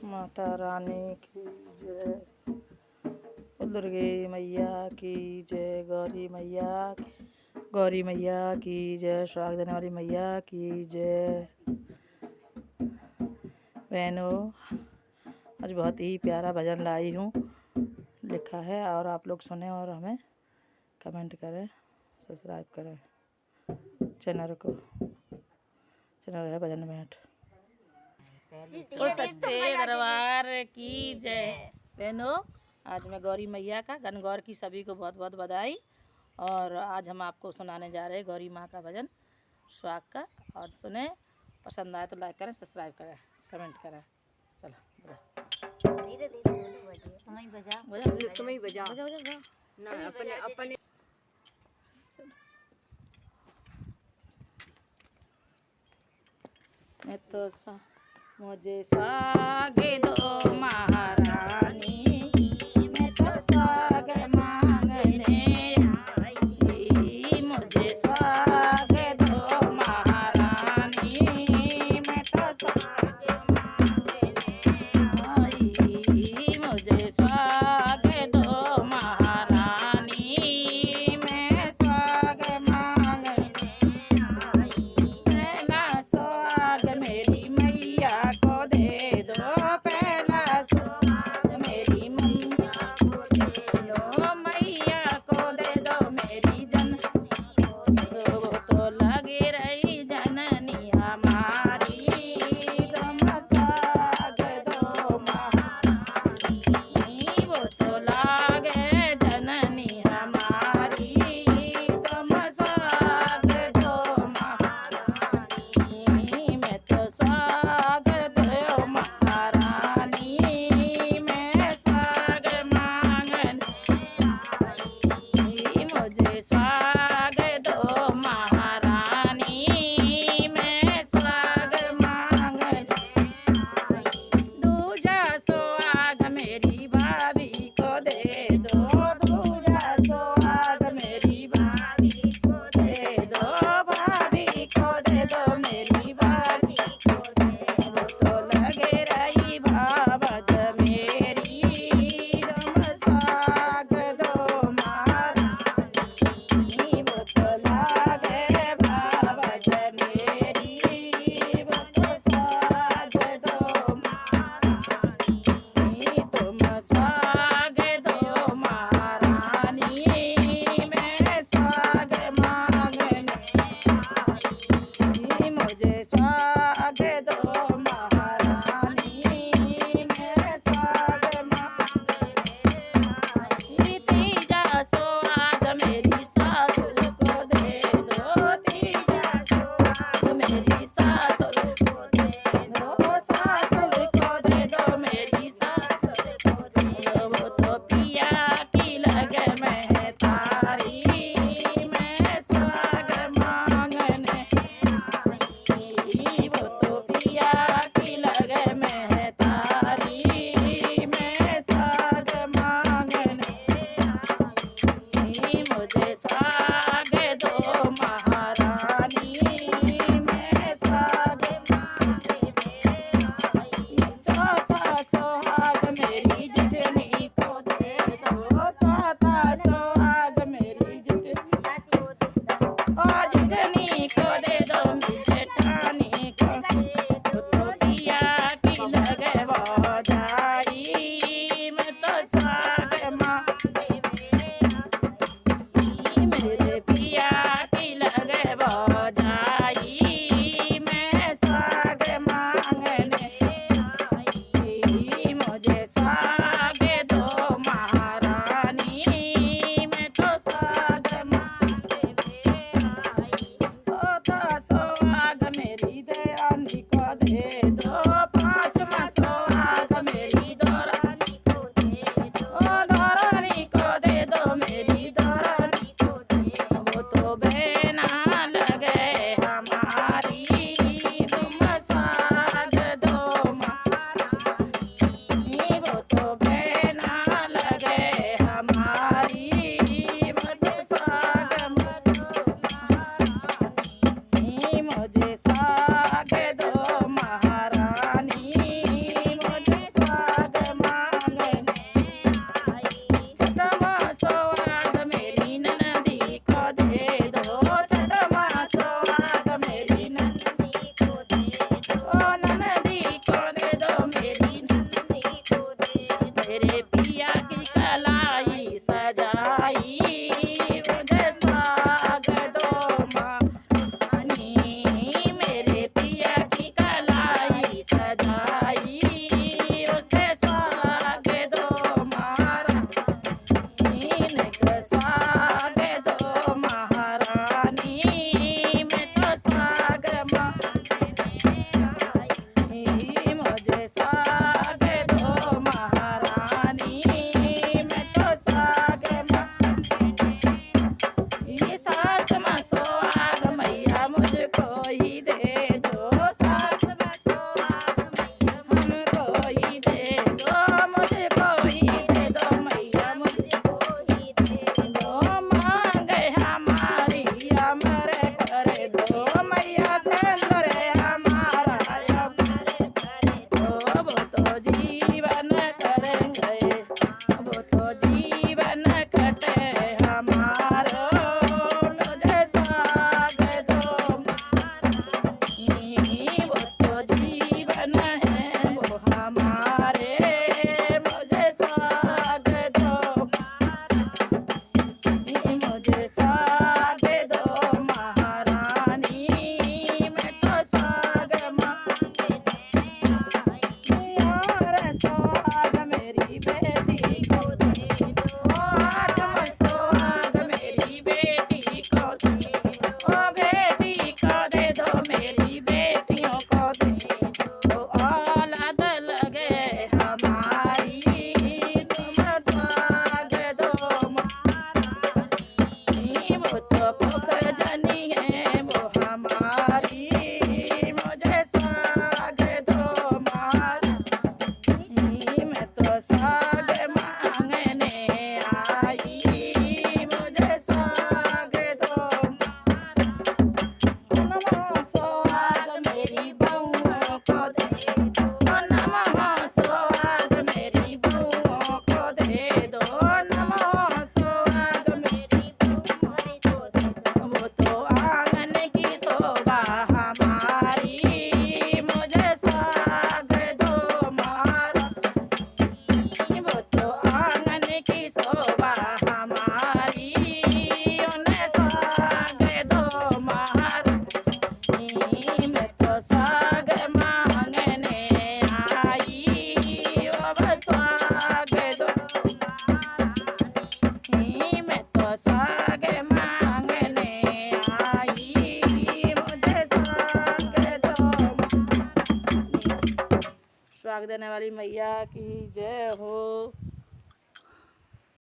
माता रानी की जय, दुर्गे मैया की जय, गौरी मैया की जय, सुहाग देने वाली मैया की जय। बहनों, आज बहुत ही प्यारा भजन लाई हूँ, लिखा है, और आप लोग सुने और हमें कमेंट करें, सब्सक्राइब करें चैनल को। चैनल है भजन भेंट। तो सच्चे दरबार की जय। बहनों, आज मैं गौरी मैया का गणगौर की सभी को बहुत बहुत बधाई। और आज हम आपको सुनाने जा रहे हैं गौरी माँ का भजन सुहाग का। और सुने, पसंद आए तो लाइक करें, सब्सक्राइब करें, कमेंट करें। चलो धीरे धीरे तुम ही बजा ना अपने मैं तो मुझे सुहाग दो महारानी, मैं तो सुहाग मांगने आई। मुझे सुहाग दो महारानी, मैं तो सुहाग मांगने आई। मुझे सुहाग दो महारानी, मैं सुहाग मांगने आई। पहला सुहाग मेरी मैया को दे दो, पहला सुहाग मेरी मैया को दे दो, मैया को दे दो मेरी जन वो तो लगी रही जननी हमारी। तुम सुहाग दो महारानी, वो तो लागे जननी हमारी। तुम सुहाग दो महारानी, मैं तो सुहाग दो महारानी, मैं सुहाग मांगने आई। मुझे सुहाग दो महारानी, मैं सुहाग मांगने आई। दूजा सुहाग मेरी भाभी को दे दो, दूजा सुहाग मेरी भाभी को दे दो, भाभी को दे दो मेरी भाभी को दे दो। तो लगे रही भावज मेरी। तुम सुहाग दो महारानी, वो तो लागे भावज मेरी। वो तो सुहाग दो महारानी, तुम सुहाग दो महारानी, मैं सुहाग मांगने आई। मुझे सुहाग दो महारानी, मैं सुहाग मांगने आई। तीजा सुहाग मेरी सासुर को दे दो, तीजा सुहाग मेरी सासुर को दे दो, सासुर को दे दो मेरी सासुर को दे दो। वो तो पिया की लगे मैं तारी, मैं सुहाग मांगने आई। वो तो पिया की लगे मैं तारी, मैं सुहाग मांगने आई। मुझे सुहाग दो महारानी, मैं सुहाग मांगने आई। चौथा सुहाग मेरी जितनी को दे दो, चौथा सुहाग मेरी जितनी को दे दो, जेठानी को तो पिया की लगे वो जाई। मैं तो सुहाग मांगने आई। मेरे पिया की लगे वो जाई, मैं सुहाग मांगने आई। मुझे सुहाग दो महारानी, मैं तो सुहाग मांगने आई। चौथा सुहाग मेरी दयानी को दे दो, पांचवा स्वाग मांगने आई, मुझे स्वाग दो। स्वाग देने वाली मैया की जय हो।